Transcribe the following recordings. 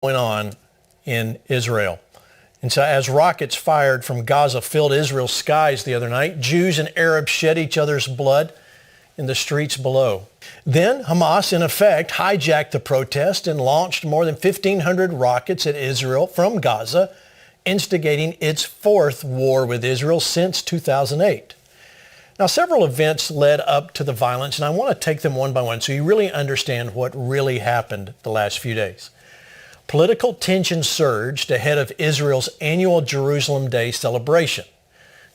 going on in Israel. And so as rockets fired from Gaza filled Israel's skies the other night, Jews and Arabs shed each other's blood in the streets below. Then Hamas, in effect, hijacked the protest and launched more than 1,500 rockets at Israel from Gaza, instigating its fourth war with Israel since 2008. Now, several events led up to the violence, and I want to take them one by one so you really understand what really happened the last few days. Political tension surged ahead of Israel's annual Jerusalem Day celebration,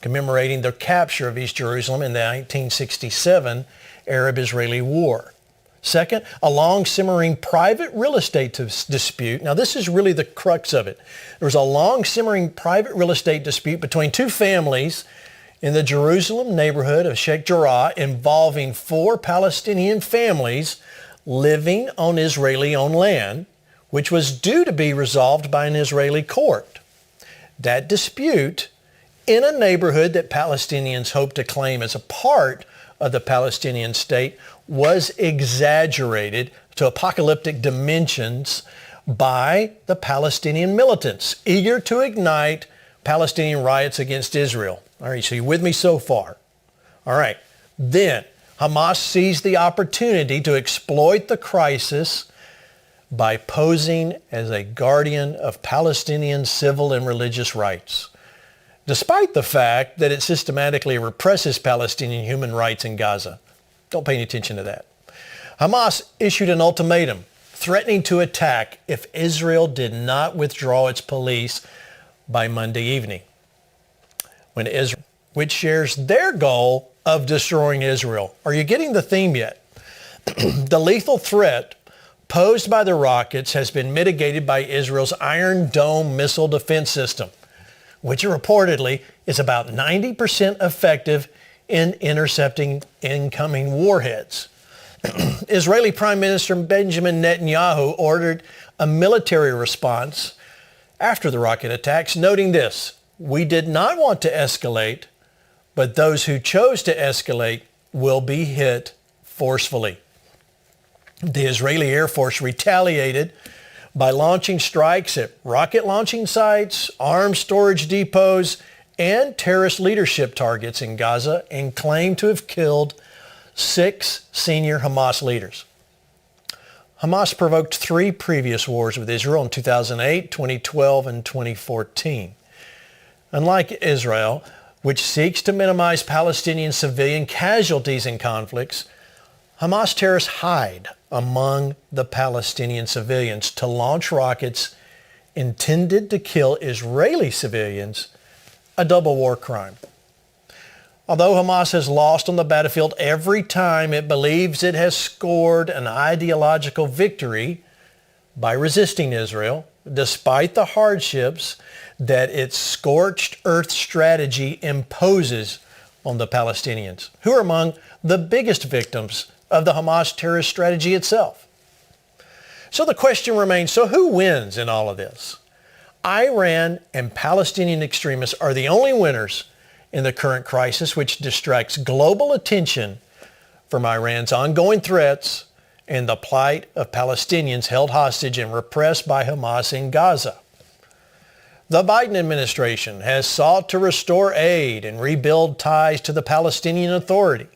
commemorating the capture of East Jerusalem in the 1967 Arab-Israeli War. Second, a long-simmering private real estate dispute. Now, this is really the crux of it. There was a long-simmering private real estate dispute between two families in the Jerusalem neighborhood of Sheikh Jarrah involving 4 Palestinian families living on Israeli-owned land, which was due to be resolved by an Israeli court. That dispute, in a neighborhood that Palestinians hope to claim as a part of the Palestinian state, was exaggerated to apocalyptic dimensions by the Palestinian militants, eager to ignite Palestinian riots against Israel. All right, so you with me so far? All right. Then Hamas seized the opportunity to exploit the crisis by posing as a guardian of Palestinian civil and religious rights, despite the fact that it systematically represses Palestinian human rights in Gaza. Don't pay any attention to that. Hamas issued an ultimatum threatening to attack if Israel did not withdraw its police by Monday evening, when Israel, which shares their goal of destroying Israel. Are you getting the theme yet? The lethal threat posed by the rockets has been mitigated by Israel's Iron Dome missile defense system, which reportedly is about 90% effective in intercepting incoming warheads. Israeli Prime Minister Benjamin Netanyahu ordered a military response after the rocket attacks, noting this: "We did not want to escalate, but those who chose to escalate will be hit forcefully." The Israeli Air Force retaliated by launching strikes at rocket launching sites, arms storage depots, and terrorist leadership targets in Gaza, and claimed to have killed 6 senior Hamas leaders. Hamas provoked 3 previous wars with Israel in 2008, 2012, and 2014. Unlike Israel, which seeks to minimize Palestinian civilian casualties in conflicts, Hamas terrorists hide among the Palestinian civilians to launch rockets intended to kill Israeli civilians, a double war crime. Although Hamas has lost on the battlefield every time it believes it has scored an ideological victory by resisting Israel, despite the hardships that its scorched earth strategy imposes on the Palestinians, who are among the biggest victims of the Hamas terrorist strategy itself. So the question remains, so who wins in all of this? Iran and Palestinian extremists are the only winners in the current crisis, which distracts global attention from Iran's ongoing threats and the plight of Palestinians held hostage and repressed by Hamas in Gaza. The Biden administration has sought to restore aid and rebuild ties to the Palestinian Authority,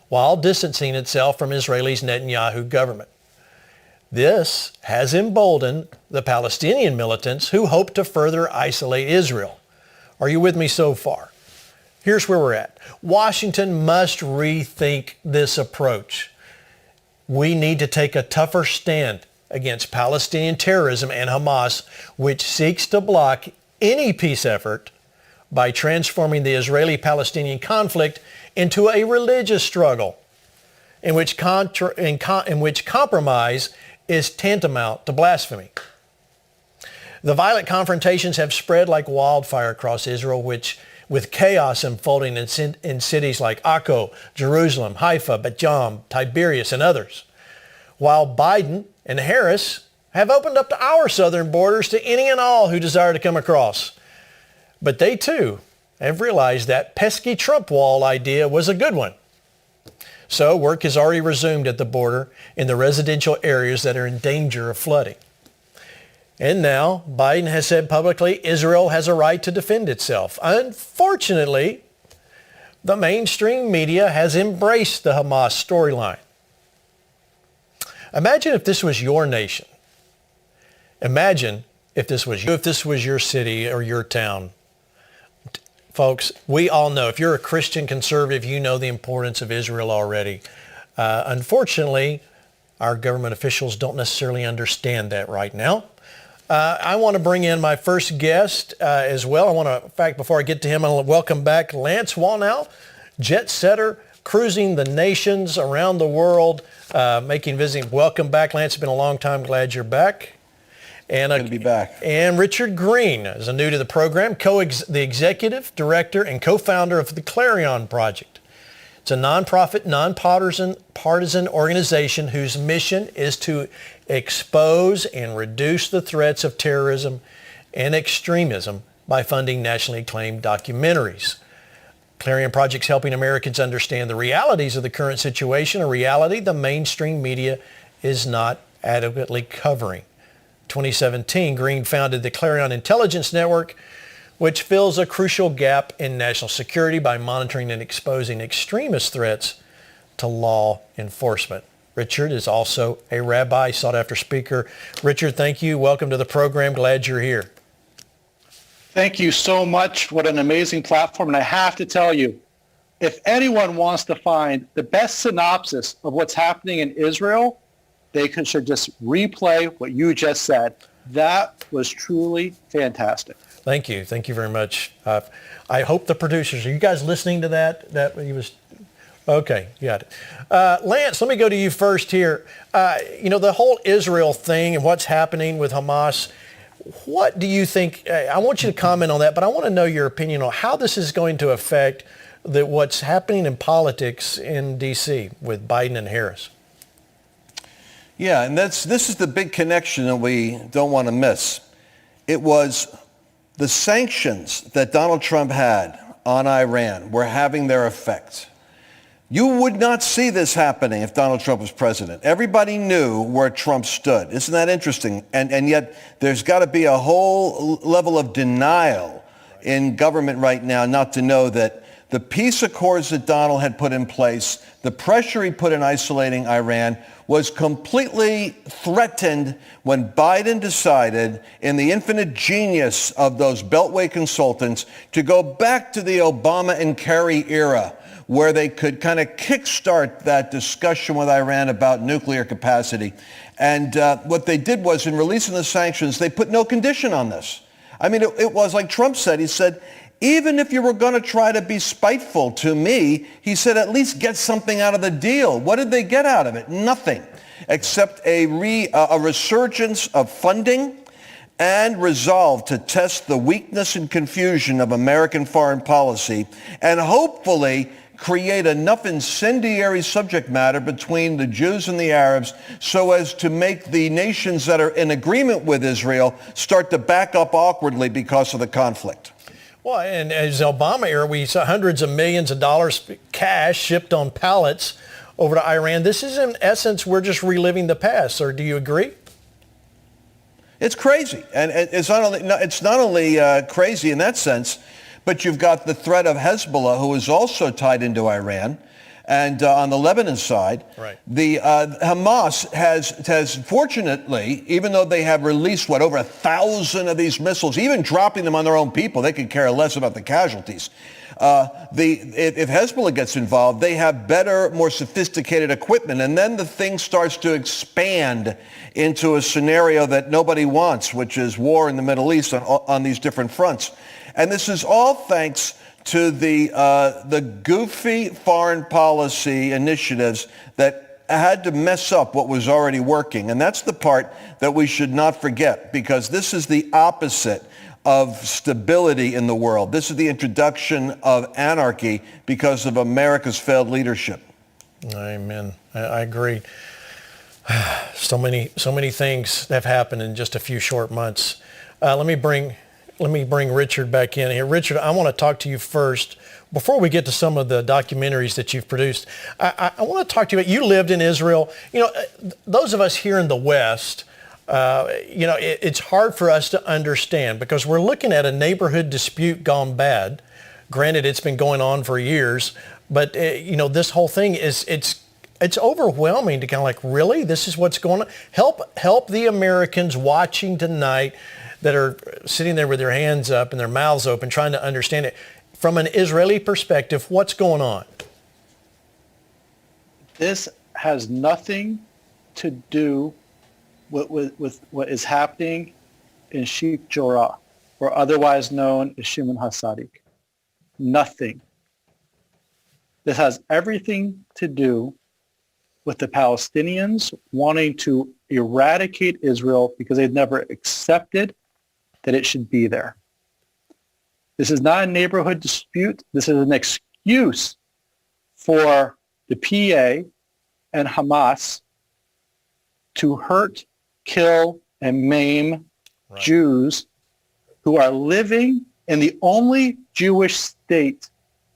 while distancing itself from Israel's Netanyahu government. This has emboldened the Palestinian militants who hope to further isolate Israel. Are you with me so far? Here's where we're at. Washington must rethink this approach. We need to take a tougher stand against Palestinian terrorism and Hamas, which seeks to block any peace effort by transforming the Israeli-Palestinian conflict into a religious struggle in which compromise is tantamount to blasphemy. The violent confrontations have spread like wildfire across Israel, with chaos unfolding in cities like Akko, Jerusalem, Haifa, Bet Yam, Tiberias, and others, while Biden and Harris have opened up to our southern borders to any and all who desire to come across. But they too have realized that pesky Trump wall idea was a good one. So work has already resumed at the border in the residential areas that are in danger of flooding. And now Biden has said publicly Israel has a right to defend itself. Unfortunately, the mainstream media has embraced the Hamas storyline. Imagine if this was your nation. Imagine if this was you, if this was your city or your town. Folks, we all know, if you're a Christian conservative, you know the importance of Israel already. Unfortunately, our government officials don't necessarily understand that right now. I want to bring in my first guest as well. In fact, before I get to him, I want to welcome back Lance Wallnau, jet setter, cruising the nations around the world, visiting. Welcome back, Lance. It's been a long time. Glad you're back. And good to be back. And Richard Green is new to the program, the executive director and co-founder of the Clarion Project. It's a nonprofit, nonpartisan organization whose mission is to expose and reduce the threats of terrorism and extremism by funding nationally acclaimed documentaries. Clarion Project's helping Americans understand the realities of the current situation, a reality the mainstream media is not adequately covering. 2017, Green founded the Clarion Intelligence Network, which fills a crucial gap in national security by monitoring and exposing extremist threats to law enforcement. Richard is also a rabbi, sought-after speaker. Richard, thank you. Welcome to the program. Glad you're here. Thank you so much. What an amazing platform. And I have to tell you, if anyone wants to find the best synopsis of what's happening in Israel, they should just replay what you just said. That was truly fantastic. Thank you. Thank you very much. I hope the producers, are you guys listening to that? Okay, got it. Lance, let me go to you first here. The whole Israel thing and what's happening with Hamas, what do you think? I want you to comment on that, but I want to know your opinion on how this is going to affect what's happening in politics in D.C. with Biden and Harris. Yeah, and this is the big connection that we don't want to miss. It was the sanctions that Donald Trump had on Iran were having their effect. You would not see this happening if Donald Trump was president. Everybody knew where Trump stood. Isn't that interesting? And yet there's got to be a whole level of denial in government right now not to know that the peace accords that Donald had put in place, the pressure he put in isolating Iran, was completely threatened when Biden decided, in the infinite genius of those Beltway consultants, to go back to the Obama and Kerry era, where they could kind of kickstart that discussion with Iran about nuclear capacity. And what they did was, in releasing the sanctions, they put no condition on this. I mean, it was like Trump said. He said, even if you were going to try to be spiteful to me, he said, at least get something out of the deal. What did they get out of it? Nothing, except a resurgence of funding and resolve to test the weakness and confusion of American foreign policy and hopefully create enough incendiary subject matter between the Jews and the Arabs so as to make the nations that are in agreement with Israel start to back up awkwardly because of the conflict. Well, and as Obama era, we saw hundreds of millions of dollars cash shipped on pallets over to Iran. This is, in essence, we're just reliving the past. Sir, do you agree? It's crazy. And it's not only crazy in that sense, but you've got the threat of Hezbollah, who is also tied into Iran. And on the Lebanon side, right. The Hamas has fortunately, even though they have released, over 1,000 of these missiles, even dropping them on their own people, they could care less about the casualties. If Hezbollah gets involved, they have better, more sophisticated equipment. And then the thing starts to expand into a scenario that nobody wants, which is war in the Middle East on these different fronts. And this is all thanks to the goofy foreign policy initiatives that had to mess up what was already working. And that's the part that we should not forget, because this is the opposite of stability in the world. This is the introduction of anarchy because of America's failed leadership. Amen. I agree. So many things have happened in just a few short months. Let me bring Richard back in here. Richard, I want to talk to you first. Before we get to some of the documentaries that you've produced, I want to talk to you about, you lived in Israel. Those of us here in the West, it's hard for us to understand because we're looking at a neighborhood dispute gone bad. Granted, it's been going on for years, but this whole thing it's overwhelming to kind of like, really? This is what's going on? Help the Americans watching tonight that are sitting there with their hands up and their mouths open trying to understand it. From an Israeli perspective, what's going on? This has nothing to do with what is happening in Sheikh Jarrah, or otherwise known as Shimon HaTzadik. Nothing. This has everything to do with the Palestinians wanting to eradicate Israel because they've never accepted that it should be there. This is not a neighborhood dispute. This is an excuse for the PA and Hamas to hurt, kill, and maim Jews who are living in the only Jewish state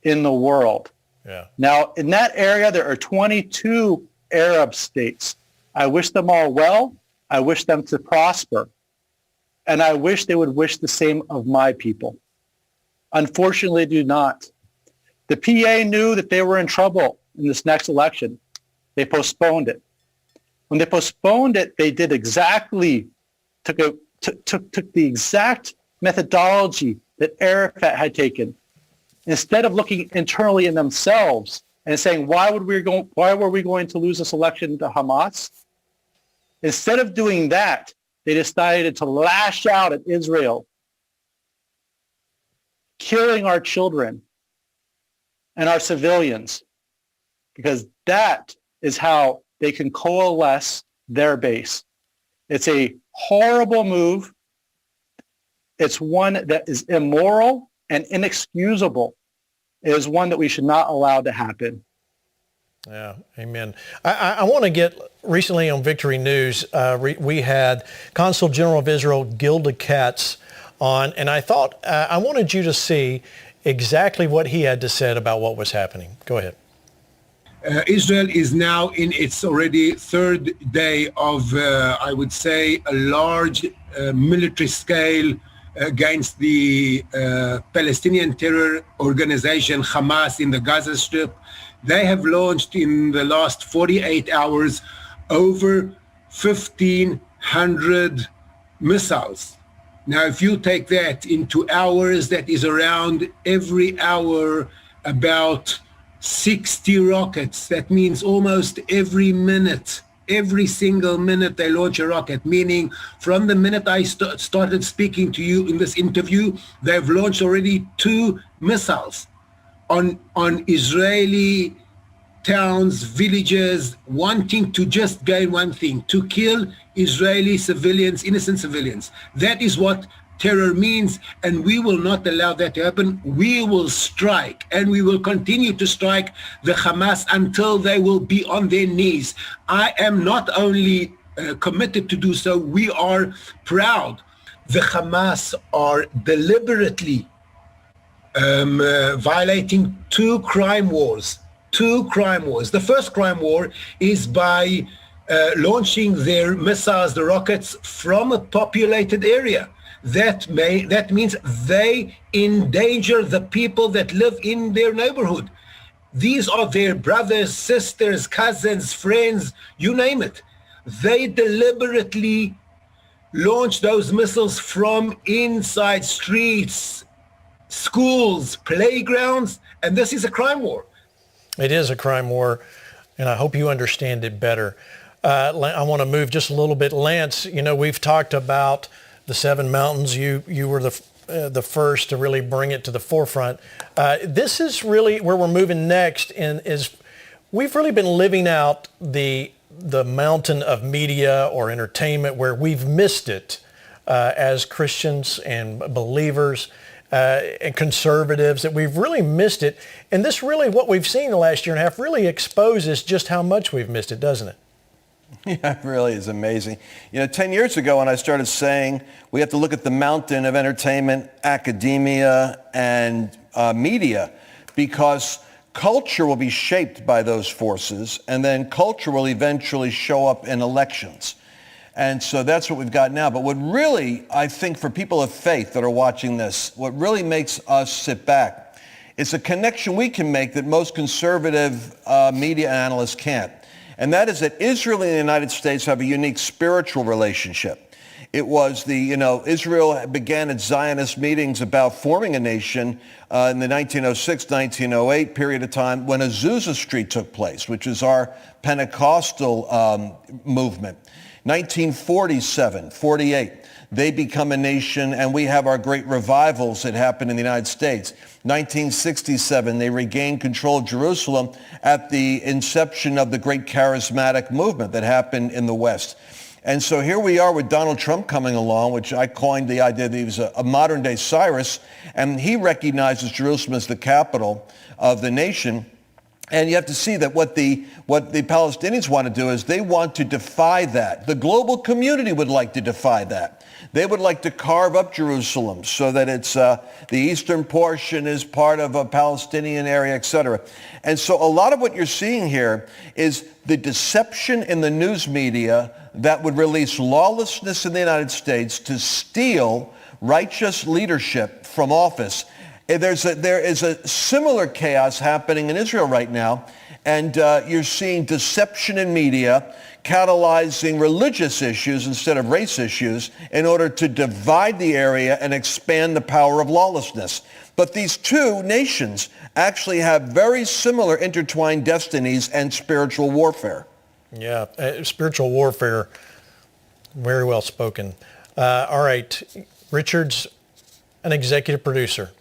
in the world. Yeah. Now, in that area, there are 22 Arab states. I wish them all well. I wish them to prosper. And I wish they would wish the same of my people. Unfortunately, they do not. The PA knew that they were in trouble in this next election. They postponed it. When they postponed it, they did exactly, took the exact methodology that Arafat had taken. Instead of looking internally in themselves and saying, why were we going to lose this election to Hamas? Instead of doing that, they decided to lash out at Israel, killing our children and our civilians, because that is how they can coalesce their base. It's a horrible move. It's one that is immoral and inexcusable. It is one that we should not allow to happen. Yeah, amen. I want to get, recently on Victory News, we had Consul General of Israel, Gilda Katz, on, and I thought, I wanted you to see exactly what he had to say about what was happening. Go ahead. Israel is now in its already third day of, I would say, a large military scale against the Palestinian terror organization Hamas in the Gaza Strip. They have launched in the last 48 hours over 1,500 missiles. Now, if you take that into hours, that is around every hour about 60 rockets. That means almost every minute, every single minute they launch a rocket, meaning from the minute I started speaking to you in this interview, they've launched already 2 missiles on Israeli towns, villages, wanting to just gain one thing, to kill Israeli civilians, innocent civilians. That is what terror means, and we will not allow that to happen. We will strike, and we will continue to strike the Hamas until they will be on their knees. I am not only committed to do so, we are proud. The Hamas are deliberately violating 2 crime wars. 2 crime wars. The first crime war is by launching their missiles, the rockets, from a populated area. That means they endanger the people that live in their neighborhood. These are their brothers, sisters, cousins, friends, you name it. They deliberately launch those missiles from inside streets, schools, playgrounds, and this is a crime war. It is a crime war, and I hope you understand it better. I want to move just a little bit. Lance, we've talked about the 7 mountains. You were the first to really bring it to the forefront. This is really where we're moving next, and is we've really been living out the mountain of media or entertainment where we've missed it as Christians and believers. And conservatives, that we've really missed it. And this really, what we've seen the last year and a half, really exposes just how much we've missed it, doesn't it? Yeah, it really is amazing. 10 years ago when I started saying we have to look at the mountain of entertainment, academia, and media, because culture will be shaped by those forces, and then culture will eventually show up in elections. And so that's what we've got now. But what really, I think for people of faith that are watching this, what really makes us sit back is a connection we can make that most conservative media analysts can't. And that is that Israel and the United States have a unique spiritual relationship. It was Israel began its Zionist meetings about forming a nation in the 1906-1908 period of time when Azusa Street took place, which is our Pentecostal movement. 1947, 48, they become a nation, and we have our great revivals that happened in the United States. 1967, they regained control of Jerusalem at the inception of the great charismatic movement that happened in the West. And so here we are with Donald Trump coming along, which I coined the idea that he was a modern-day Cyrus, and he recognizes Jerusalem as the capital of the nation. And you have to see that what the Palestinians want to do is they want to defy that. The global community would like to defy that. They would like to carve up Jerusalem so that it's the eastern portion is part of a Palestinian area, etc. And so a lot of what you're seeing here is the deception in the news media that would release lawlessness in the United States to steal righteous leadership from office. There is a similar chaos happening in Israel right now, and you're seeing deception in media catalyzing religious issues instead of race issues in order to divide the area and expand the power of lawlessness. But these two nations actually have very similar intertwined destinies and spiritual warfare. Yeah, spiritual warfare, very well spoken. All right, Richard's an executive producer.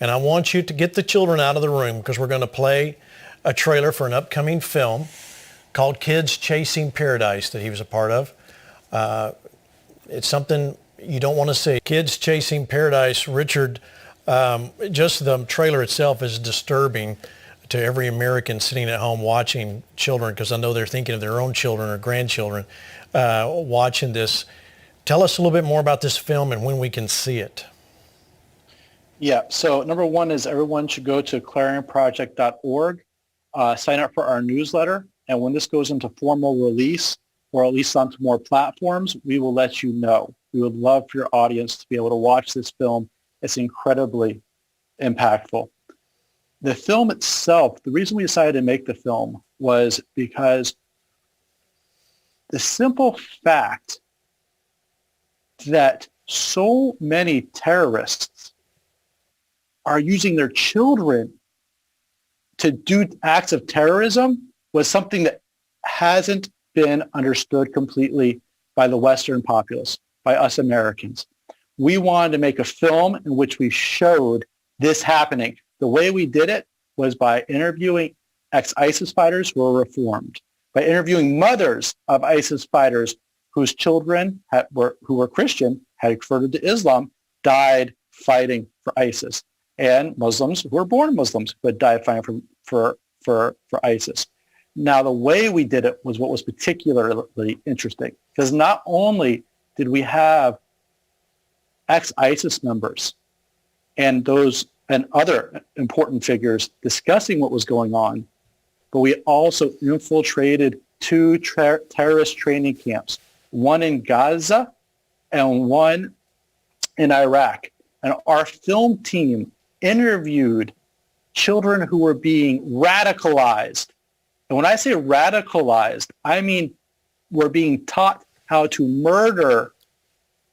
And I want you to get the children out of the room because we're going to play a trailer for an upcoming film called Kids Chasing Paradise that he was a part of. It's something you don't want to see. Kids Chasing Paradise, Richard, just the trailer itself is disturbing to every American sitting at home watching children, because I know they're thinking of their own children or grandchildren watching this. Tell us a little bit more about this film and when we can see it. Yeah, so number one is everyone should go to clarionproject.org, sign up for our newsletter, and when this goes into formal release, or at least onto more platforms, we will let you know. We would love for your audience to be able to watch this film. It's incredibly impactful. The film itself, the reason we decided to make the film was because the simple fact that so many terrorists are using their children to do acts of terrorism was something that hasn't been understood completely by the Western populace, by us Americans. We wanted to make a film in which we showed this happening. The way we did it was by interviewing ex-ISIS fighters who were reformed, by interviewing mothers of ISIS fighters whose children who were Christian, had converted to Islam, died fighting for ISIS, and Muslims who were born Muslims but died fighting for ISIS. Now, the way we did it was what was particularly interesting, because not only did we have ex-ISIS members and other important figures discussing what was going on, but we also infiltrated two terrorist training camps, one in Gaza and one in Iraq. And our film team interviewed children who were being radicalized. And when I say radicalized, I mean were being taught how to murder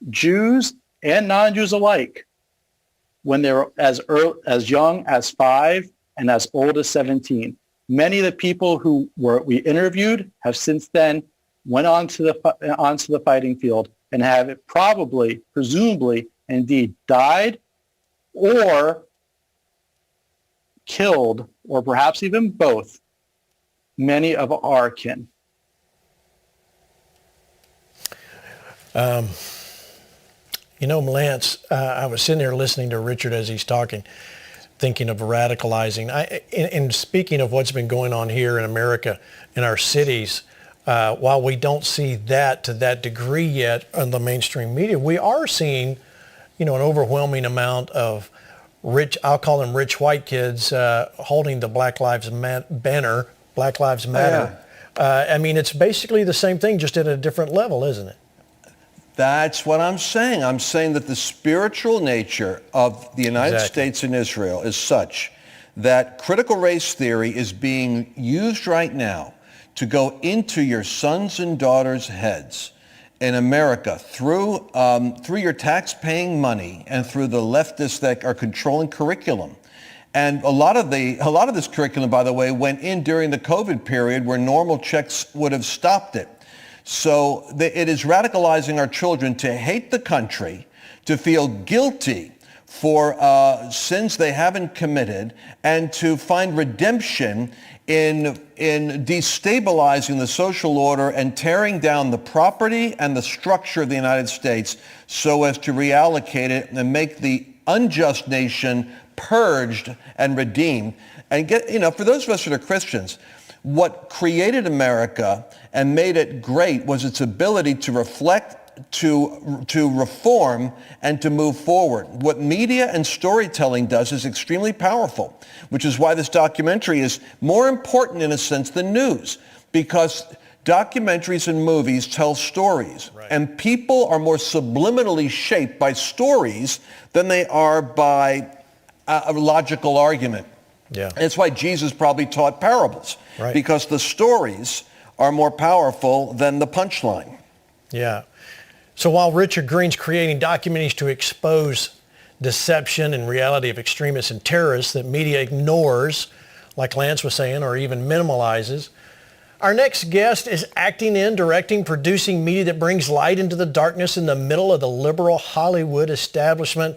Jews and non-Jews alike when they were as young as 5 and as old as 17. Many of the people who we interviewed have since then went onto the fighting field and have presumably, indeed died or killed, or perhaps even both, many of our kin. Lance, I was sitting there listening to Richard as he's talking, thinking of radicalizing. And speaking of what's been going on here in America, in our cities, while we don't see that to that degree yet on the mainstream media, we are seeing, an overwhelming amount of I'll call them rich white kids holding the Black Lives Matter banner, I mean, it's basically the same thing, just at a different level, isn't it? That's what I'm saying. I'm saying that the spiritual nature of the United States and Israel is such that critical race theory is being used right now to go into your sons and daughters' heads in America through your tax-paying money and through the leftists that are controlling curriculum. And a lot of this curriculum, by the way, went in during the COVID period where normal checks would have stopped it. So it is radicalizing our children to hate the country, to feel guilty for sins they haven't committed, and to find redemption in destabilizing the social order and tearing down the property and the structure of the United States so as to reallocate it and make the unjust nation purged and redeemed. And for those of us that are Christians, what created America and made it great was its ability to reflect, to reform, and to move forward. What media and storytelling does is extremely powerful, which is why this documentary is more important in a sense than news, because documentaries and movies tell stories, and people are more subliminally shaped by stories than they are by a logical argument. Yeah. And that's why Jesus probably taught parables, because the stories are more powerful than the punchline. Yeah. So while Richard Green's creating documentaries to expose deception and reality of extremists and terrorists that media ignores, like Lance was saying, or even minimalizes, our next guest is acting in, directing, producing media that brings light into the darkness in the middle of the liberal Hollywood establishment.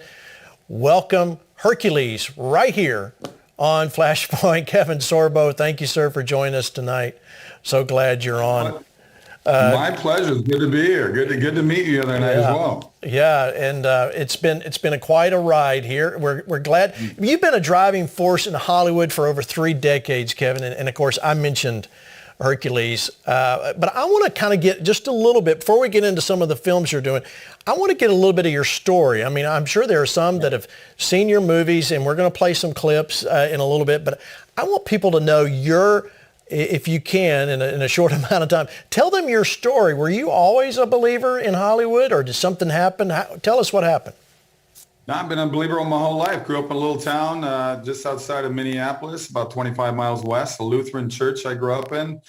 Welcome, Hercules, right here on Flashpoint. Kevin Sorbo, thank you, sir, for joining us tonight. So glad you're on. My pleasure. It's good to be here. Good to meet you the other night as well. Yeah, and it's been quite a ride here. We're glad. You've been a driving force in Hollywood for over 3 decades, Kevin, and of course I mentioned Hercules, but I want to kind of get just a little bit, before we get into some of the films you're doing, I want to get a little bit of your story. I mean, I'm sure there are some that have seen your movies, and we're going to play some clips in a little bit, but I want people to know if you can, in a short amount of time, tell them your story. Were you always a believer in Hollywood, or did something happen? Tell us what happened. No, I've been a believer all my whole life. Grew up in a little town just outside of Minneapolis, about 25 miles west, a Lutheran church I grew up in.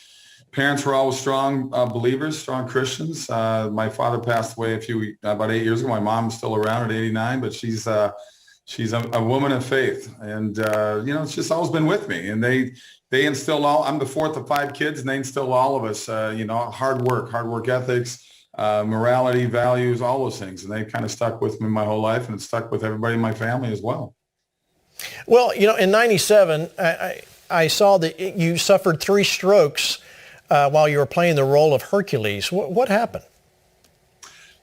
Parents were always strong believers, strong Christians. My father passed away about 8 years ago. My mom's still around at 89, but she's a woman of faith. And, it's just always been with me. And they instilled I'm the fourth of 5 kids, and they instilled all of us, hard work ethics, morality, values, all those things. And they kind of stuck with me my whole life, and it stuck with everybody in my family as well. Well, in 97, I saw that you suffered 3 strokes while you were playing the role of Hercules. What happened?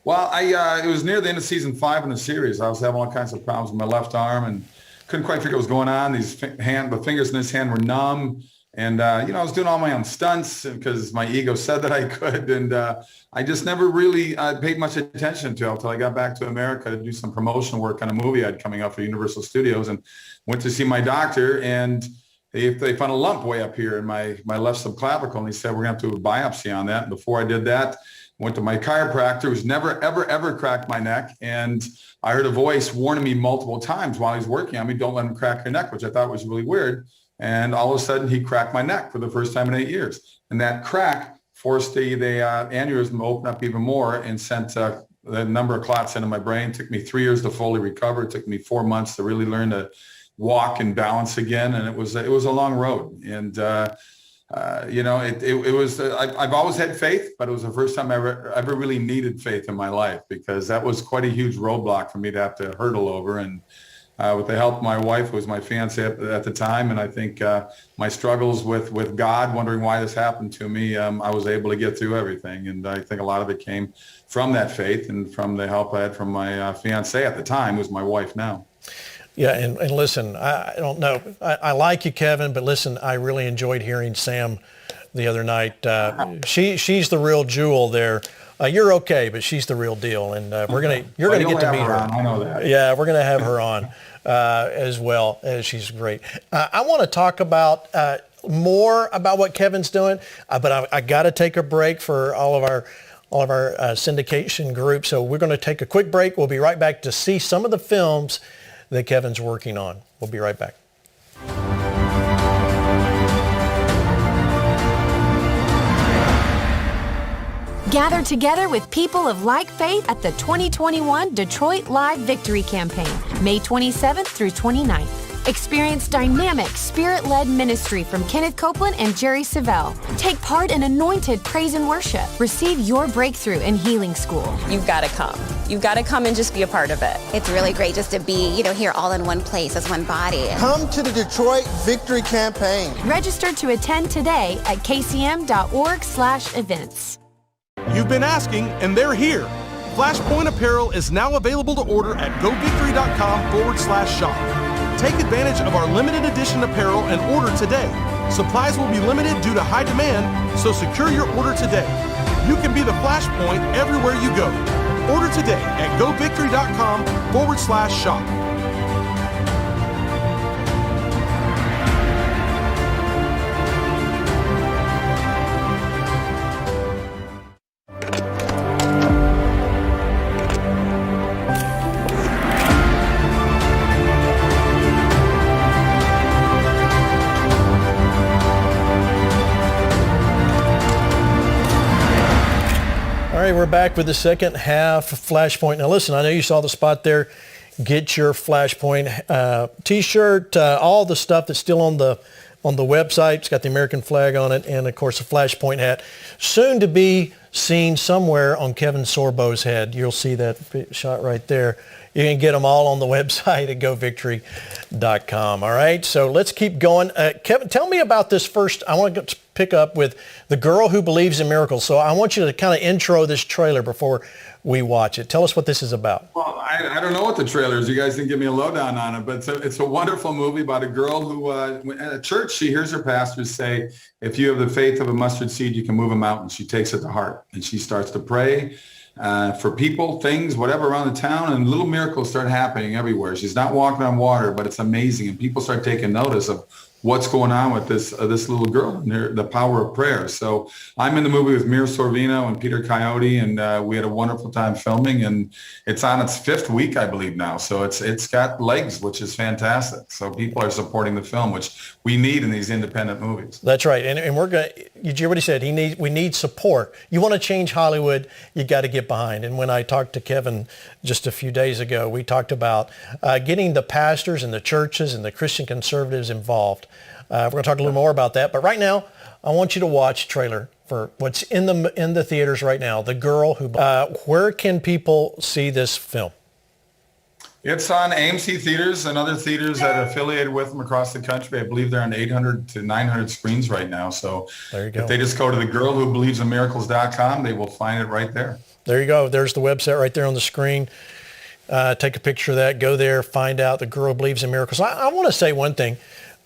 Well, it was near the end of season 5 in the series. I was having all kinds of problems with my left arm and couldn't quite figure what was going on. The fingers in this hand were numb. And, I was doing all my own stunts because my ego said that I could. And I just never really paid much attention to it until I got back to America to do some promotional work on a movie I had coming up for Universal Studios, and went to see my doctor, and they found a lump way up here in my left subclavicle. And he said, we're going to have to do a biopsy on that. And before I did that, I went to my chiropractor, who's never, ever, ever cracked my neck. And I heard a voice warning me multiple times while he's working on me, don't let him crack your neck, which I thought was really weird. And all of a sudden, he cracked my neck for the first time in 8 years. And that crack forced the aneurysm to open up even more and sent a number of clots into my brain. It took me 3 years to fully recover. It took me 4 months to really learn to walk and balance again. And it was a long road. And, it was, I've always had faith, but it was the first time I ever really needed faith in my life, because that was quite a huge roadblock for me to have to hurdle over. And with the help of my wife, who was my fiance at the time, and I think my struggles with God, wondering why this happened to me, I was able to get through everything. And I think a lot of it came from that faith and from the help I had from my fiance at the time, who's my wife now. Yeah, and listen, I don't know. I like you, Kevin, but listen, I really enjoyed hearing Sam the other night. She's the real jewel there. You're okay, but she's the real deal, and you're gonna get to meet her. I know that. Yeah, we're gonna have her on as well. She's great. I want to talk about more about what Kevin's doing, but I got to take a break for all of our syndication group. So we're going to take a quick break. We'll be right back to see some of the films that Kevin's working on. We'll be right back. Gather together with people of like faith at the 2021 Detroit Live Victory Campaign, May 27th through 29th. Experience dynamic, spirit-led ministry from Kenneth Copeland and Jerry Savelle. Take part in anointed praise and worship. Receive your breakthrough in healing school. You've got to come. You've got to come and just be a part of it. It's really great just to be, here all in one place as one body. Come to the Detroit Victory Campaign. Register to attend today at kcm.org/events. You've been asking, and they're here. FLASHPOINT apparel is now available to order at govictory.com/shop. Take advantage of our limited edition apparel and order today. Supplies will be limited due to high demand, so secure your order today. You can be the flashpoint everywhere you go. Order today at govictory.com/shop. All right, we're back with the second half of Flashpoint. Now listen, I know you saw the spot there. Get your Flashpoint t-shirt, all the stuff that's still on the website. It's got the American flag on it, and of course a Flashpoint hat. Soon to be seen somewhere on Kevin Sorbo's head. You'll see that shot right there. You can get them all on the website at govictory.com. All right, so let's keep going. Kevin, tell me about this first. I want to pick up with The Girl Who Believes in Miracles. So I want you to kind of intro this trailer before we watch it. Tell us what this is about. Well, I don't know what the trailer is. You guys didn't give me a lowdown on it, but it's a wonderful movie about a girl who, at church, she hears her pastors say, if you have the faith of a mustard seed, you can move a mountain. She takes it to heart, and she starts to pray for people, things, whatever around the town, and little miracles start happening everywhere. She's not walking on water, but it's amazing, and people start taking notice of what's going on with this little girl and the power of prayer. So I'm in the movie with Mir Sorvino and Peter Coyote, and we had a wonderful time filming, and it's on its 5th week, I believe now. So it's got legs, which is fantastic. So people are supporting the film, which we need in these independent movies. That's right. And we're going to, you hear what he said, we need support. You want to change Hollywood, you got to get behind. And when I talked to Kevin just a few days ago, we talked about getting the pastors and the churches and the Christian conservatives involved. We're going to talk a little more about that. But right now, I want you to watch a trailer for what's in the theaters right now, The Girl Who... where can people see this film? It's on AMC theaters and other theaters that are affiliated with them across the country. I believe they're on 800 to 900 screens right now. So there you go. If they just go to thegirlwhobelievesinmiracles.com, they will find it right there. There you go. There's the website right there on the screen. Take a picture of that. Go there. Find out The Girl Who Believes in Miracles. I want to say one thing.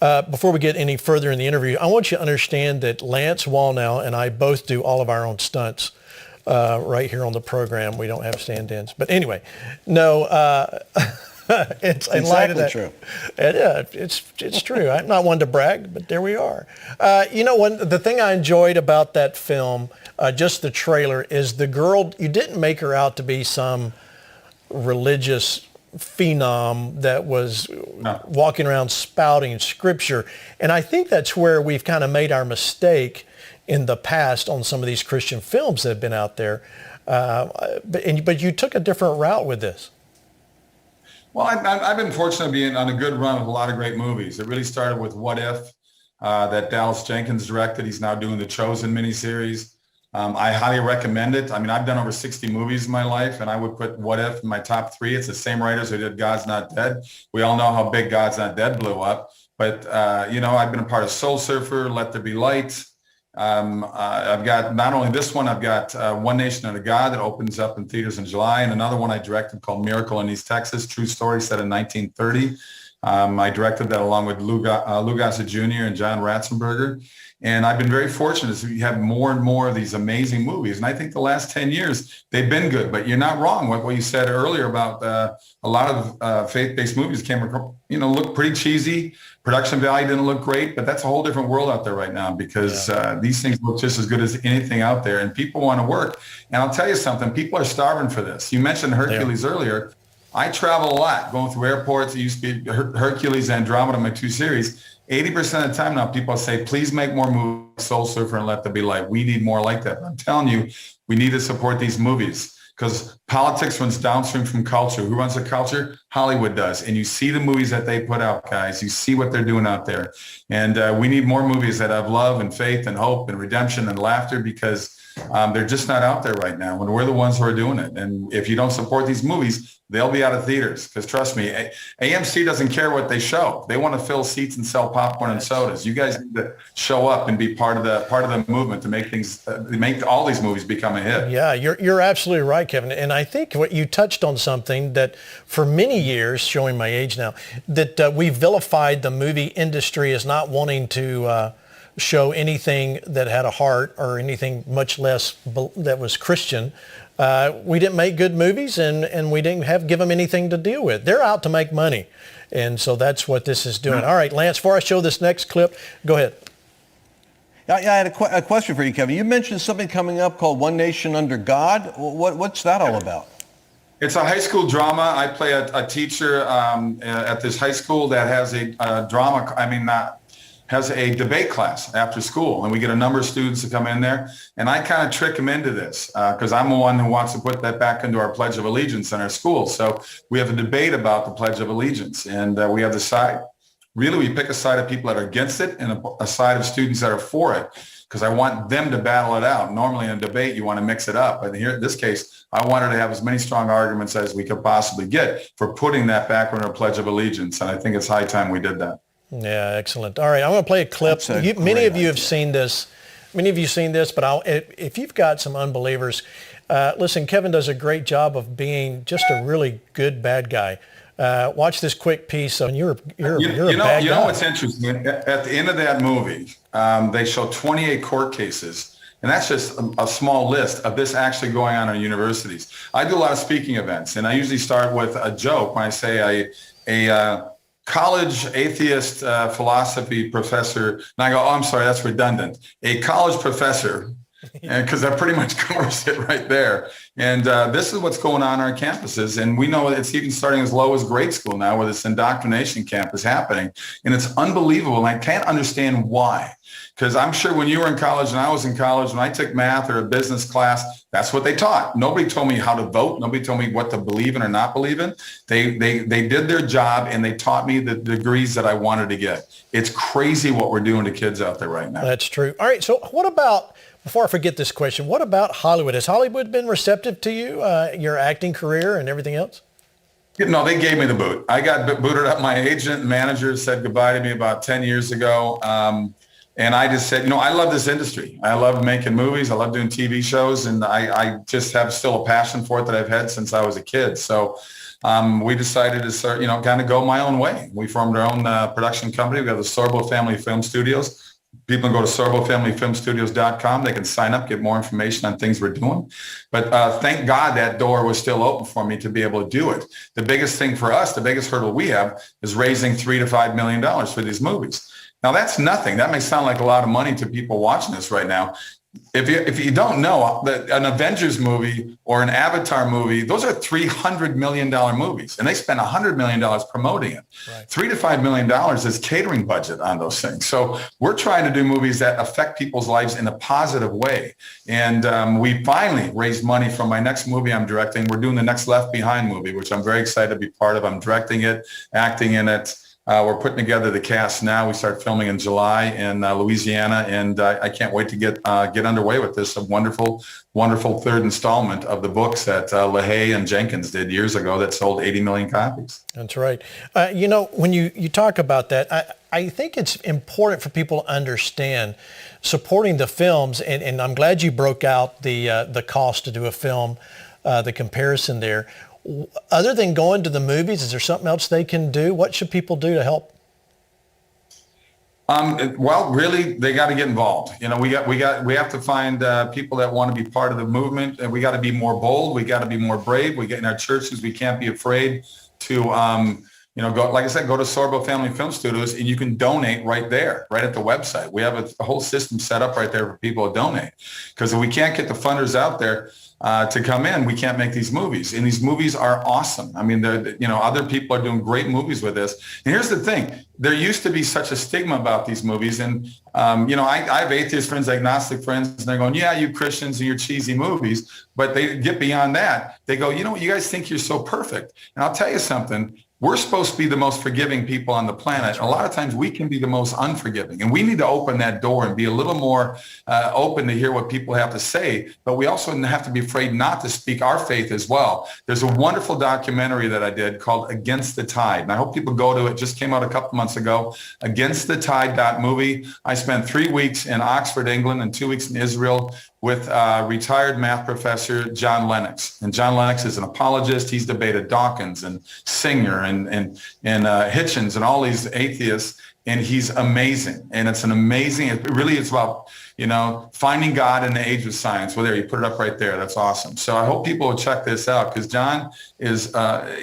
Before we get any further in the interview, I want you to understand that Lance Wallnau and I both do all of our own stunts right here on the program. We don't have stand-ins. But anyway, no, it's in light of that. True. It's true. I'm not one to brag, but there we are. The thing I enjoyed about that film, just the trailer, is the girl, you didn't make her out to be some religious phenom that was walking around spouting scripture. And I think that's where we've kind of made our mistake in the past on some of these Christian films that have been out there. But you took a different route with this. Well, I've been fortunate to be on a good run with a lot of great movies. It really started with What If, that Dallas Jenkins directed. He's now doing the Chosen miniseries. I highly recommend it. I mean, I've done over 60 movies in my life, and I would put What If in my top 3. It's the same writers who did God's Not Dead. We all know how big God's Not Dead blew up. But, I've been a part of Soul Surfer, Let There Be Light. I've got not only this one, I've got One Nation Under God that opens up in theaters in July, and another one I directed called Miracle in East Texas, true story set in 1930. I directed that along with Lou Gossett Jr. and John Ratzenberger. And I've been very fortunate to have more and more of these amazing movies. And I think the last 10 years, they've been good. But you're not wrong with what you said earlier about a lot of faith-based movies came, look pretty cheesy. Production value didn't look great, but that's a whole different world out there right now because these things look just as good as anything out there. And people want to work. And I'll tell you something, people are starving for this. You mentioned Hercules earlier. I travel a lot, going through airports. It used to be Hercules, Andromeda, my 2 series. 80% of the time now, people say, please make more movies, Soul Surfer and Let There Be Light. We need more like that. But I'm telling you, we need to support these movies because politics runs downstream from culture. Who runs the culture? Hollywood does. And you see the movies that they put out, guys. You see what they're doing out there. And we need more movies that have love and faith and hope and redemption and laughter because they're just not out there right now. And we're the ones who are doing it. And if you don't support these movies, they'll be out of theaters because trust me, AMC doesn't care what they show. They want to fill seats and sell popcorn and sodas. You guys need to show up and be part of the movement to make all these movies become a hit. Yeah, you're absolutely right, Kevin. And I think what you touched on something that for many years, showing my age now, that we vilified the movie industry as not wanting to show anything that had a heart or anything much less that was Christian. We didn't make good movies and we didn't give them anything to deal with. They're out to make money. And so that's what this is doing. All right, Lance, before I show this next clip, go ahead. I had a question for you, Kevin. You mentioned something coming up called One Nation Under God. What's that all about? It's a high school drama. I play a teacher at this high school that has has a debate class after school. And we get a number of students to come in there. And I kind of trick them into this because I'm the one who wants to put that back into our Pledge of Allegiance in our school. So we have a debate about the Pledge of Allegiance. And we have the side. Really, we pick a side of people that are against it and a side of students that are for it because I want them to battle it out. Normally in a debate, you want to mix it up. But here, in this case, I wanted to have as many strong arguments as we could possibly get for putting that back in our Pledge of Allegiance. And I think it's high time we did that. Yeah, excellent. All right, I'm going to play a clip. Many of you have seen this. Many of you have seen this, but if you've got some unbelievers, listen, Kevin does a great job of being just a really good bad guy. Watch this quick piece. And you're a bad guy. You know what's interesting? At the end of that movie, they show 28 court cases. And that's just a small list of this actually going on in universities. I do a lot of speaking events, and I usually start with a joke when I say a college atheist philosophy professor. And I go, oh, I'm sorry, that's redundant. A college professor, because that pretty much covers it right there. And this is what's going on our campuses. And we know it's even starting as low as grade school now where this indoctrination camp is happening. And it's unbelievable. And I can't understand why. Because I'm sure when you were in college and I was in college, when I took math or a business class, that's what they taught. Nobody told me how to vote. Nobody told me what to believe in or not believe in. They did their job and they taught me the degrees that I wanted to get. It's crazy what we're doing to kids out there right now. That's true. All right. So what about, before I forget this question, what about Hollywood? Has Hollywood been receptive to you, your acting career and everything else? No, they gave me the boot. I got booted up. My agent and manager said goodbye to me about 10 years ago. And I just said, I love this industry. I love making movies. I love doing TV shows. And I just have still a passion for it that I've had since I was a kid. So we decided to start, kind of go my own way. We formed our own production company. We have the Sorbo Family Film Studios. People can go to sorbofamilyfilmstudios.com. They can sign up, get more information on things we're doing. But thank God that door was still open for me to be able to do it. The biggest thing for us, the biggest hurdle we have is raising $3 to $5 million for these movies. Now, that's nothing. That may sound like a lot of money to people watching this right now. If you don't know, that an Avengers movie or an Avatar movie, those are $300 million movies, and they spend $100 million promoting it. Right. $3 to $5 million is catering budget on those things. So we're trying to do movies that affect people's lives in a positive way. And we finally raised money from my next movie I'm directing. We're doing the next Left Behind movie, which I'm very excited to be part of. I'm directing it, acting in it. We're putting together the cast now. We start filming in July in Louisiana, and I can't wait to get underway with this. A wonderful, wonderful third installment of the books that LaHaye and Jenkins did years ago that sold 80 million copies. That's right. When you talk about that, I think it's important for people to understand supporting the films, and I'm glad you broke out the cost to do a film, the comparison there. Other than going to the movies, is there something else they can do? What should people do to help? Well, really, they got to get involved. We have to find people that want to be part of the movement, and we got to be more bold. We got to be more brave. We get in our churches. We can't be afraid to, go. Like I said, go to Sorbo Family Film Studios, and you can donate right there, right at the website. We have a whole system set up right there for people to donate, because if we can't get the funders out there to come in, we can't make these movies. And these movies are awesome. I mean, other people are doing great movies with this. And here's the thing. There used to be such a stigma about these movies. And, I have atheist friends, agnostic friends, and they're going, yeah, you Christians and your cheesy movies. But they get beyond that. They go, you guys think you're so perfect. And I'll tell you something. We're supposed to be the most forgiving people on the planet. A lot of times we can be the most unforgiving, and we need to open that door and be a little more open to hear what people have to say. But we also have to be afraid not to speak our faith as well. There's a wonderful documentary that I did called Against the Tide, and I hope people go to it. Just came out a couple months ago. AgainstTheTide.movie. I spent 3 weeks in Oxford, England, and 2 weeks in Israel with retired math professor John Lennox. And John Lennox is an apologist. He's debated Dawkins and Singer and Hitchens and all these atheists. And he's amazing. And it's it's about, finding God in the age of science. Well, there, you put it up right there. That's awesome. So I hope people will check this out, because John is,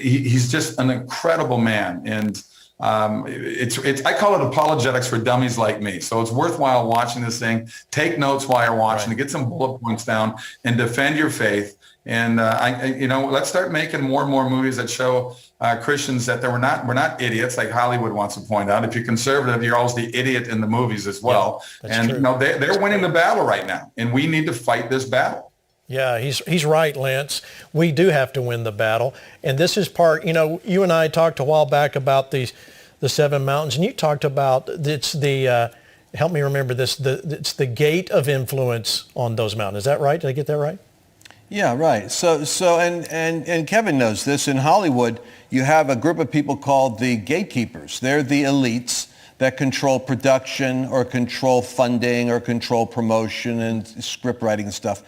he's just an incredible man. And I call it apologetics for dummies like me. So it's worthwhile watching this thing. Take notes while you're watching, to get some bullet points down and defend your faith. And let's start making more and more movies that show Christians that we're not idiots, like Hollywood wants to point out. If you're conservative, you're always the idiot in the movies as well. Yeah, and true. They're winning the battle right now, and we need to fight this battle. Yeah, he's right, Lance. We do have to win the battle. And this is part, you and I talked a while back about the 7 mountains, and you talked about help me remember this, it's the gate of influence on those mountains. Is that right? Did I get that right? Yeah, right. So and Kevin knows this. In Hollywood, you have a group of people called the gatekeepers. They're the elites that control production or control funding or control promotion and script writing and stuff.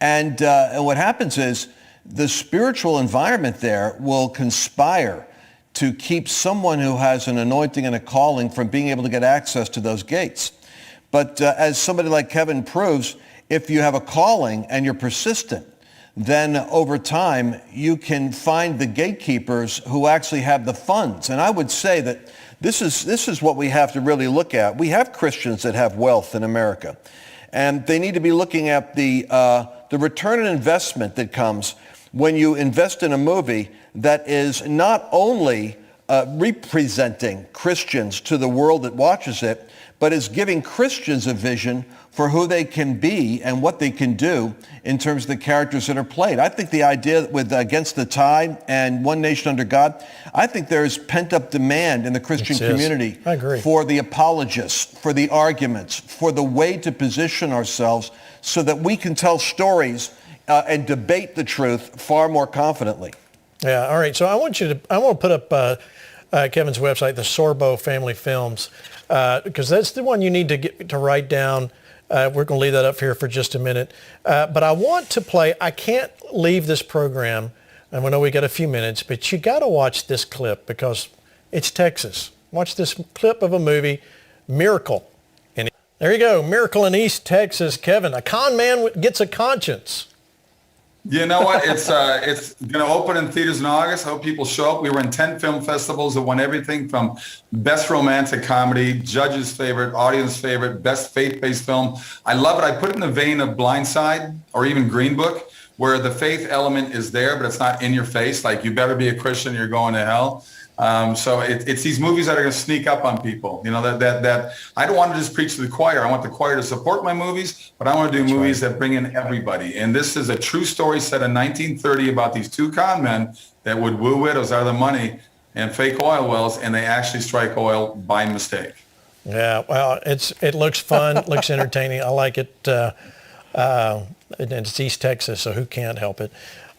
And what happens is the spiritual environment there will conspire to keep someone who has an anointing and a calling from being able to get access to those gates. But as somebody like Kevin proves, if you have a calling and you're persistent, then over time you can find the gatekeepers who actually have the funds. And I would say that this is what we have to really look at. We have Christians that have wealth in America, and they need to be looking at the return on investment that comes when you invest in a movie that is not only representing Christians to the world that watches it, but is giving Christians a vision for who they can be and what they can do in terms of the characters that are played. I think the idea with Against the Tide and One Nation Under God, I think there's pent-up demand in the Christian community for the apologists, for the arguments, for the way to position ourselves so that we can tell stories and debate the truth far more confidently. Yeah, all right. So I want to put up Kevin's website, the Sorbo Family Films, because that's the one you need to write down. We're going to leave that up here for just a minute. But I want to play, I can't leave this program, and we know we got a few minutes, but you got to watch this clip because it's Texas. Watch this clip of a movie, Miracle. And there you go, Miracle in East Texas. Kevin, a con man gets a conscience. You know what? It's going to open in theaters in August. I hope people show up. We were in 10 film festivals that won everything from best romantic comedy, judge's favorite, audience favorite, best faith-based film. I love it. I put it in the vein of Blindside or even Green Book, where the faith element is there, but it's not in your face. Like, you better be a Christian, you're going to hell. So it's these movies that are going to sneak up on people. That I don't want to just preach to the choir. I want the choir to support my movies, but I want to do movies that bring in everybody. And this is a true story set in 1930 about these two con men that would woo widows out of the money and fake oil wells, and they actually strike oil by mistake. Yeah, well, it looks fun, looks entertaining. I like it. It's East Texas, so who can't help it?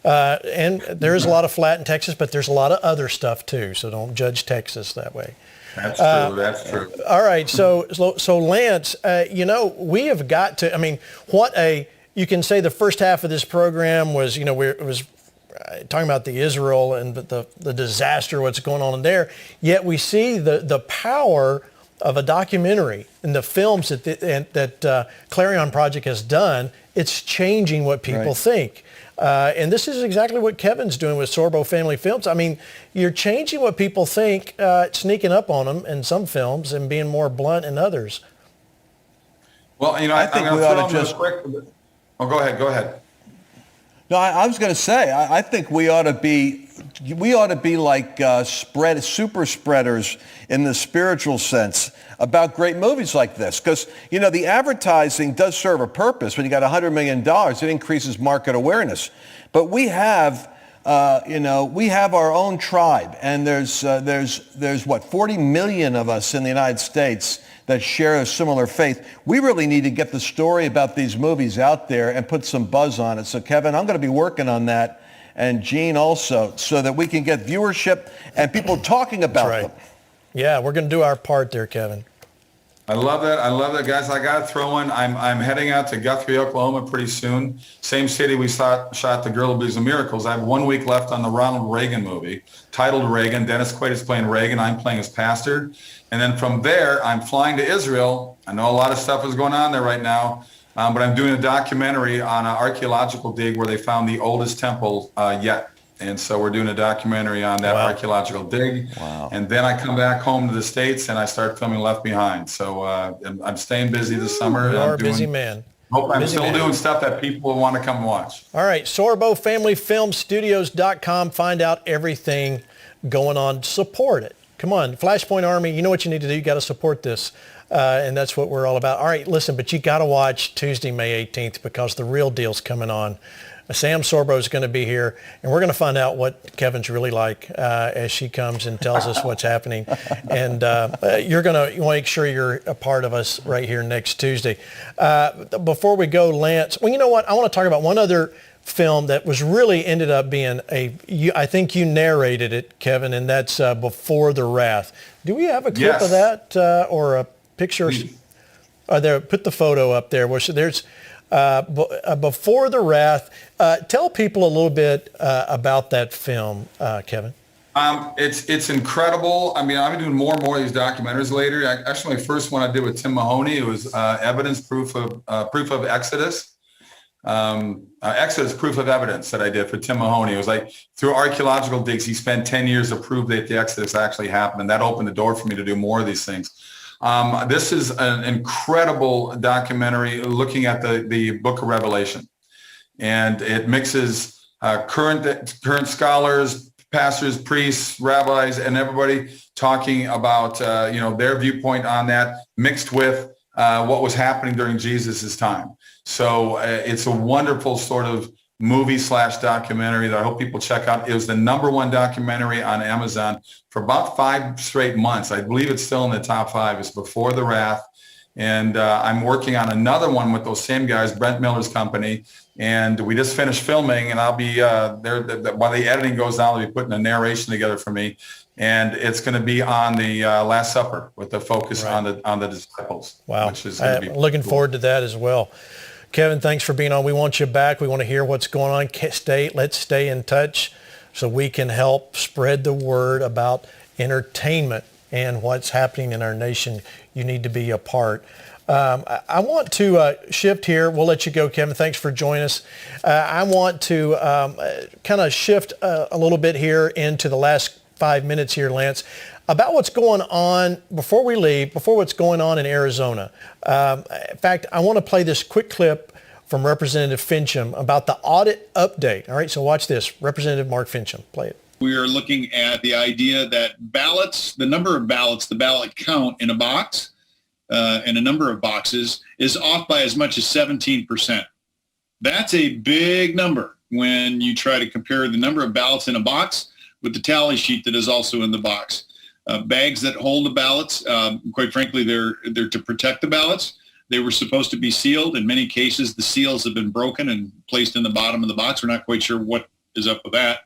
And there is a lot of flat in Texas, but there's a lot of other stuff too. So don't judge Texas that way. That's true. That's true. All right. So Lance, we have got to. I mean, you can say the first half of this program was, it was talking about the Israel and the disaster, what's going on in there. Yet we see the power of a documentary and the films that Clarion Project has done. It's changing what people think. And this is exactly what Kevin's doing with Sorbo Family Films. I mean, you're changing what people think, sneaking up on them in some films and being more blunt in others. Well, I think we ought to just... Oh, go ahead. No, I was going to say, I think we ought to be like super spreaders in the spiritual sense about great movies like this. Because, the advertising does serve a purpose. When you got $100 million, it increases market awareness. But we have, we have our own tribe. And there's 40 million of us in the United States that share a similar faith. We really need to get the story about these movies out there and put some buzz on it. So, Kevin, I'm going to be working on that, and Gene also, so that we can get viewership and people talking about them. Yeah, we're going to do our part there, Kevin. I love that, guys. I got to throw in, I'm heading out to Guthrie, Oklahoma pretty soon. Same city we shot The Girl Who Believes in Miracles. I have 1 week left on the Ronald Reagan movie, titled Reagan. Dennis Quaid is playing Reagan. I'm playing his pastor. And then from there, I'm flying to Israel. I know a lot of stuff is going on there right now, but I'm doing a documentary on an archaeological dig where they found the oldest temple yet. And so we're doing a documentary on that archaeological dig. Wow. And then I come back home to the States and I start filming Left Behind. So I'm staying busy this summer. You are a busy man. I'm still doing stuff that people will want to come watch. All right, SorboFamilyFilmStudios.com. Find out everything going on. Support it. Come on, Flashpoint Army, you know what you need to do. You got to support this. And that's what we're all about. All right, listen, but you got to watch Tuesday, May 18th, because the real deal's coming on. Sam Sorbo is going to be here, and we're going to find out what Kevin's really like as she comes and tells us what's happening. And you're going to make sure you're a part of us right here next Tuesday. Before we go, Lance, well, you know what? I want to talk about one other film that was really ended up being I think you narrated it, Kevin, and that's Before the Wrath. Do we have a clip of that or a picture? There, put the photo up there. There's Before the Wrath. Tell people a little bit about that film, Kevin. It's incredible. I mean, I'm doing more and more of these documentaries later. Actually, my first one I did with Tim Mahoney, it was evidence proof of Exodus. Exodus proof of evidence that I did for Tim Mahoney. It was like through archaeological digs, he spent 10 years to prove that the Exodus actually happened. And that opened the door for me to do more of these things. This is an incredible documentary looking at the book of Revelation. And it mixes current scholars, pastors, priests, rabbis, and everybody talking about, their viewpoint on that, mixed with what was happening during Jesus's time. So it's a wonderful sort of movie/documentary that I hope people check out. It was the #1 documentary on Amazon for about 5 straight months. I believe it's still in the top 5. It's Before the Wrath. And I'm working on another one with those same guys, Brent Miller's company. And we just finished filming, and I'll be there while the editing goes on. I'll be putting a narration together for me. And it's going to be on the Last Supper with the focus on the disciples. Wow. Which is going to be looking forward to that as well. Kevin, thanks for being on. We want you back. We want to hear what's going on. Let's stay in touch so we can help spread the word about entertainment and what's happening in our nation. You need to be a part. I want to shift here. We'll let you go, Kevin. Thanks for joining us. I want to kind of shift a little bit here into the last 5 minutes here, Lance, about what's going on before we leave, before what's going on in Arizona. In fact, I want to play this quick clip from Representative Fincham about the audit update. All right, so watch this. Representative Mark Fincham, play it. We are looking at the idea that ballots, the number of ballots, the ballot count in a box, in a number of boxes, is off by as much as 17%. That's a big number when you try to compare the number of ballots in a box with the tally sheet that is also in the box. Bags that hold the ballots, quite frankly, they're to protect the ballots. They were supposed to be sealed. In many cases, the seals have been broken and placed in the bottom of the box. We're not quite sure what is up with that.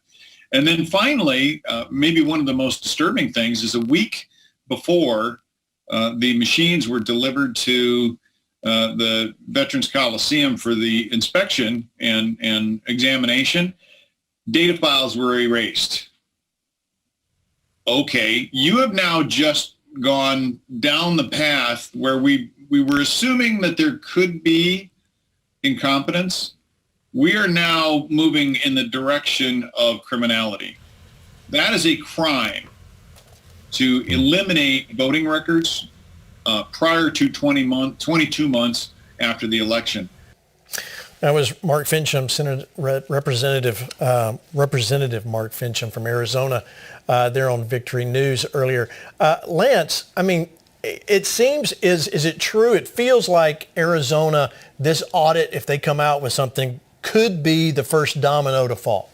And then finally, maybe one of the most disturbing things is a week before the machines were delivered to the Veterans Coliseum for the inspection and examination, data files were erased. Okay, you have now just gone down the path where we were assuming that there could be incompetence. We are now moving in the direction of criminality. That is a crime to eliminate voting records prior to 22 months after the election. That was Mark Fincham, Representative Mark Fincham from Arizona, there on Victory News earlier. Lance, I mean, it seems, is it true? It feels like Arizona, this audit, if they come out with something, could be the first domino to fall.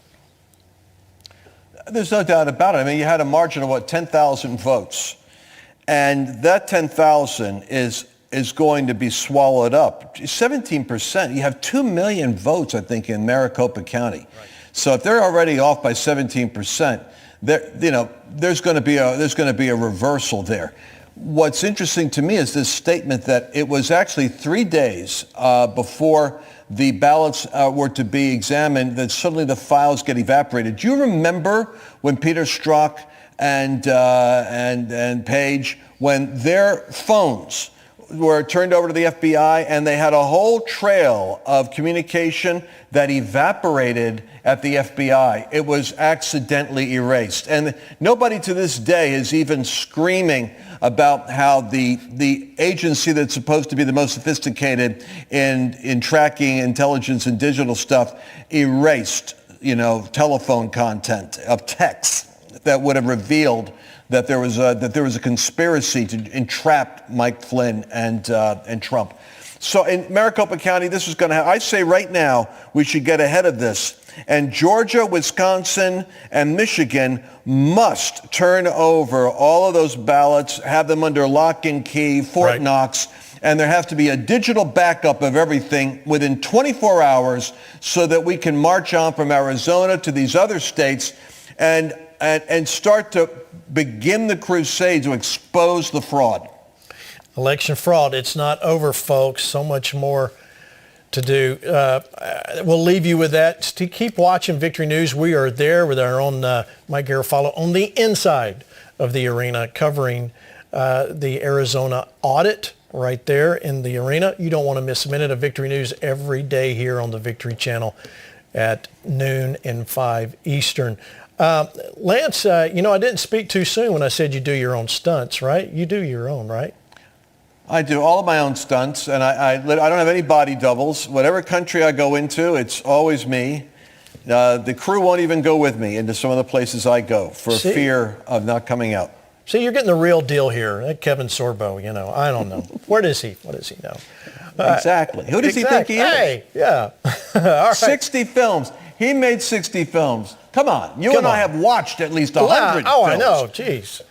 There's no doubt about it. I mean, you had a margin of, 10,000 votes. And that 10,000 is going to be swallowed up. 17%. You have 2 million votes, I think, in Maricopa County. Right. So if they're already off by 17%, there's going to be a reversal there. What's interesting to me is this statement that it was actually 3 days before the ballots were to be examined that suddenly the files get evaporated. Do you remember when Peter Strzok and Page, when their phones were turned over to the FBI and they had a whole trail of communication that evaporated at the FBI? It was accidentally erased. And nobody to this day is even screaming about how the agency that's supposed to be the most sophisticated in tracking intelligence and digital stuff erased, telephone content of texts that would have revealed that there was a conspiracy to entrap Mike Flynn and Trump. So in Maricopa County, this is going to happen. I say right now we should get ahead of this. And Georgia, Wisconsin, and Michigan must turn over all of those ballots, have them under lock and key, Fort Knox, and there has to be a digital backup of everything within 24 hours so that we can march on from Arizona to these other states and start to begin the crusade to expose the fraud. Election fraud, it's not over, folks. So much more to do. We'll leave you with that. To keep watching Victory News. We are there with our own Mike Garofalo on the inside of the arena, covering the Arizona audit right there in the arena. You don't want to miss a minute of Victory News every day here on the Victory Channel at noon and 5 Eastern. Lance, I didn't speak too soon when I said you do your own stunts, right? You do your own, right? I do all of my own stunts, and I don't have any body doubles. Whatever country I go into, it's always me. The crew won't even go with me into some of the places I go for fear of not coming out. See, you're getting the real deal here. That Kevin Sorbo, I don't know. What does he know? Exactly. Who does he think he is? Hey, yeah. All right. 60 films. He made 60 films. Come on. You and I have watched at least 100 films. I know. Jeez.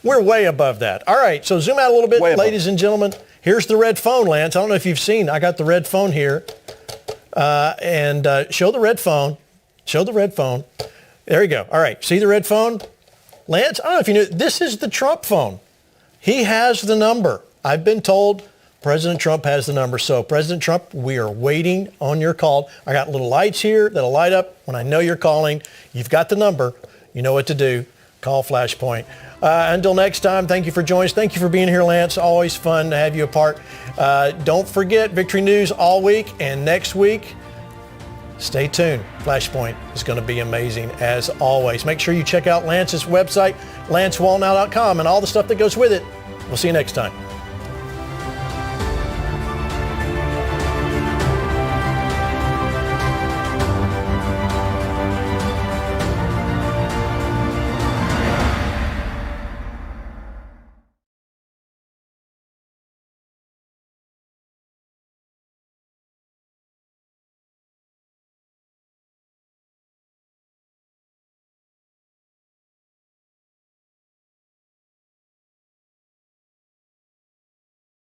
We're way above that. All right, so zoom out a little bit, ladies and gentlemen. Here's the red phone, Lance. I don't know if you've seen. I got the red phone here. And show the red phone. Show the red phone. There you go. All right, see the red phone? Lance, I don't know if you knew, this is the Trump phone. He has the number. I've been told President Trump has the number. So President Trump, we are waiting on your call. I got little lights here that'll light up when I know you're calling. You've got the number. You know what to do. Call Flashpoint. Until next time, thank you for joining us. Thank you for being here, Lance. Always fun to have you a part. Don't forget Victory News all week, and next week, stay tuned. Flashpoint is going to be amazing as always. Make sure you check out Lance's website, lancewallnau.com, and all the stuff that goes with it. We'll see you next time.